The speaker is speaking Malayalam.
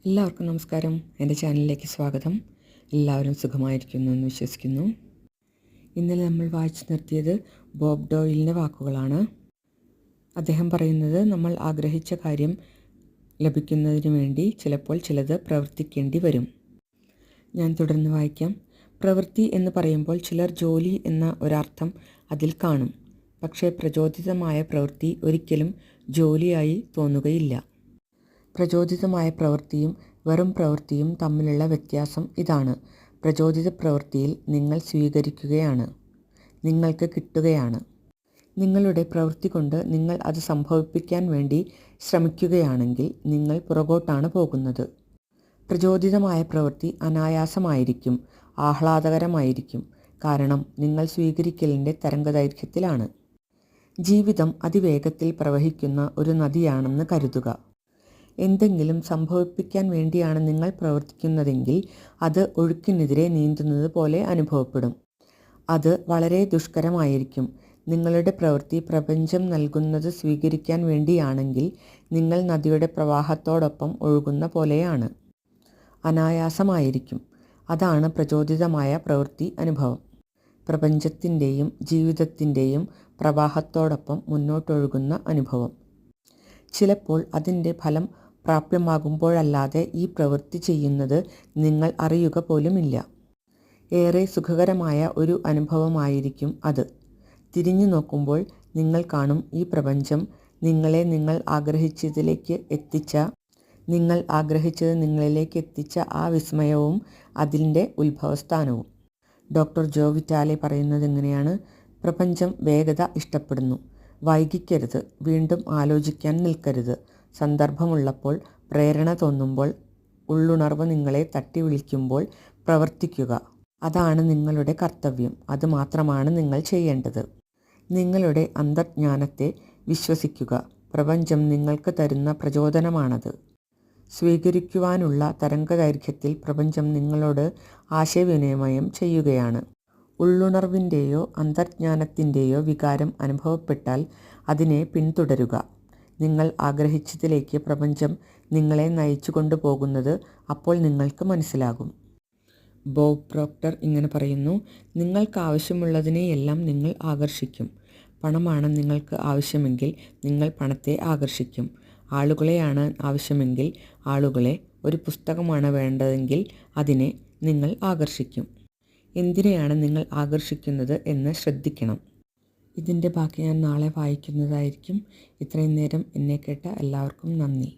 എല്ലാവർക്കും നമസ്കാരം. എൻ്റെ ചാനലിലേക്ക് സ്വാഗതം. എല്ലാവരും സുഖമായിരിക്കുന്നു എന്ന് വിശ്വസിക്കുന്നു. ഇന്നലെ നമ്മൾ വായിച്ചു നിർത്തിയത് ബോബ് ഡോയിലിൻ്റെ വാക്കുകളാണ്. അദ്ദേഹം പറയുന്നത് നമ്മൾ ആഗ്രഹിച്ച കാര്യം ലഭിക്കുന്നതിന് വേണ്ടി ചിലപ്പോൾ ചിലത് പ്രവർത്തിക്കേണ്ടി വരും. ഞാൻ തുടർന്ന് വായിക്കാം. പ്രവൃത്തി എന്ന് പറയുമ്പോൾ ചിലർ ജോലി എന്ന ഒരർത്ഥം അതിൽ കാണും. പക്ഷേ പ്രചോദിതമായ പ്രവൃത്തി ഒരിക്കലും ജോലിയായി തോന്നുകയില്ല. പ്രചോദിതമായ പ്രവൃത്തിയും വെറും പ്രവൃത്തിയും തമ്മിലുള്ള വ്യത്യാസം ഇതാണ്. പ്രചോദിത പ്രവൃത്തിയിൽ നിങ്ങൾ സ്വീകരിക്കുകയാണ്, നിങ്ങൾക്ക് കിട്ടുകയാണ്. നിങ്ങളുടെ പ്രവൃത്തി കൊണ്ട് നിങ്ങൾ അത് സംഭവിപ്പിക്കാൻ വേണ്ടി ശ്രമിക്കുകയാണെങ്കിൽ നിങ്ങൾ പുറകോട്ടാണ് പോകുന്നത്. പ്രചോദിതമായ പ്രവൃത്തി അനായാസമായിരിക്കും, ആഹ്ലാദകരമായിരിക്കും. കാരണം നിങ്ങൾ സ്വീകരിക്കലിൻ്റെ തരംഗദൈർഘ്യത്തിലാണ്. ജീവിതം അതിവേഗത്തിൽ പ്രവഹിക്കുന്ന ഒരു നദിയാണെന്ന് കരുതുക. എന്തെങ്കിലും സംഭവിപ്പിക്കാൻ വേണ്ടിയാണ് നിങ്ങൾ പ്രവർത്തിക്കുന്നതെങ്കിൽ അത് ഒഴുക്കിനെതിരെ നീന്തുന്നത് പോലെ അനുഭവപ്പെടും. അത് വളരെ ദുഷ്കരമായിരിക്കും. നിങ്ങളുടെ പ്രവൃത്തി പ്രപഞ്ചം നൽകുന്നത് സ്വീകരിക്കാൻ വേണ്ടിയാണെങ്കിൽ നിങ്ങൾ നദിയുടെ പ്രവാഹത്തോടൊപ്പം ഒഴുകുന്ന പോലെയാണ്. അനായാസമായിരിക്കും. അതാണ് പ്രചോദിതമായ പ്രവൃത്തി അനുഭവം. പ്രപഞ്ചത്തിൻ്റെയും ജീവിതത്തിൻ്റെയും പ്രവാഹത്തോടൊപ്പം മുന്നോട്ടൊഴുകുന്ന അനുഭവം. ചിലപ്പോൾ അതിൻ്റെ ഫലം പ്രാപ്യമാകുമ്പോഴല്ലാതെ ഈ പ്രവൃത്തി ചെയ്യുന്നത് നിങ്ങൾ അറിയുക പോലുമില്ല. ഏറെ സുഖകരമായ ഒരു അനുഭവമായിരിക്കും അത്. തിരിഞ്ഞു നോക്കുമ്പോൾ നിങ്ങൾ കാണും ഈ പ്രപഞ്ചം നിങ്ങൾ ആഗ്രഹിച്ചത് നിങ്ങളിലേക്ക് എത്തിച്ച ആ വിസ്മയവും അതിൻ്റെ ഉത്ഭവസ്ഥാനവും. ഡോക്ടർ ജോ വിറ്റാലെ പറയുന്നത് ഇങ്ങനെയാണ്: പ്രപഞ്ചം വേഗത ഇഷ്ടപ്പെടുന്നു. വൈകിക്കരുത്, വീണ്ടും ആലോചിക്കാൻ നിൽക്കരുത്. സന്ദർഭമുള്ളപ്പോൾ, പ്രേരണ തോന്നുമ്പോൾ, ഉള്ളുണർവ് നിങ്ങളെ തട്ടി വിളിക്കുമ്പോൾ പ്രവർത്തിക്കുക. അതാണ് നിങ്ങളുടെ കർത്തവ്യം. അതുമാത്രമാണ് നിങ്ങൾ ചെയ്യേണ്ടത്. നിങ്ങളുടെ അന്തർജ്ഞാനത്തെ വിശ്വസിക്കുക. പ്രപഞ്ചം നിങ്ങൾക്ക് തരുന്ന പ്രചോദനമാണത്. സ്വീകരിക്കുവാനുള്ള തരംഗദൈർഘ്യത്തിൽ പ്രപഞ്ചം നിങ്ങളോട് ആശയവിനിമയം ചെയ്യുകയാണ്. ഉള്ളുണർവിൻ്റെയോ അന്തർജ്ഞാനത്തിൻ്റെയോ വികാരം അനുഭവപ്പെട്ടാൽ അതിനെ പിന്തുടരുക. നിങ്ങൾ ആഗ്രഹിച്ചതിലേക്ക് പ്രപഞ്ചം നിങ്ങളെ നയിച്ചു കൊണ്ടുപോകുന്നത് അപ്പോൾ നിങ്ങൾക്ക് മനസ്സിലാകും. ബോബ് പ്രോക്ടർ ഇങ്ങനെ പറയുന്നു: നിങ്ങൾക്ക് ആവശ്യമുള്ളതിനെയെല്ലാം നിങ്ങൾ ആകർഷിക്കും. പണമാണ് നിങ്ങൾക്ക് ആവശ്യമെങ്കിൽ നിങ്ങൾ പണത്തെ ആകർഷിക്കും. ആളുകളെയാണ് ആവശ്യമെങ്കിൽ ആളുകളെ. ഒരു പുസ്തകമാണ് വേണ്ടതെങ്കിൽ അതിനെ നിങ്ങൾ ആകർഷിക്കും. എന്തിനെയാണ് നിങ്ങൾ ആകർഷിക്കുന്നത് എന്ന് ശ്രദ്ധിക്കണം. ഇതിൻ്റെ ബാക്കി ഞാൻ നാളെ വായിക്കുന്നതായിരിക്കും. ഇത്രയും നേരം എന്നെ കേട്ട എല്ലാവർക്കും നന്ദി.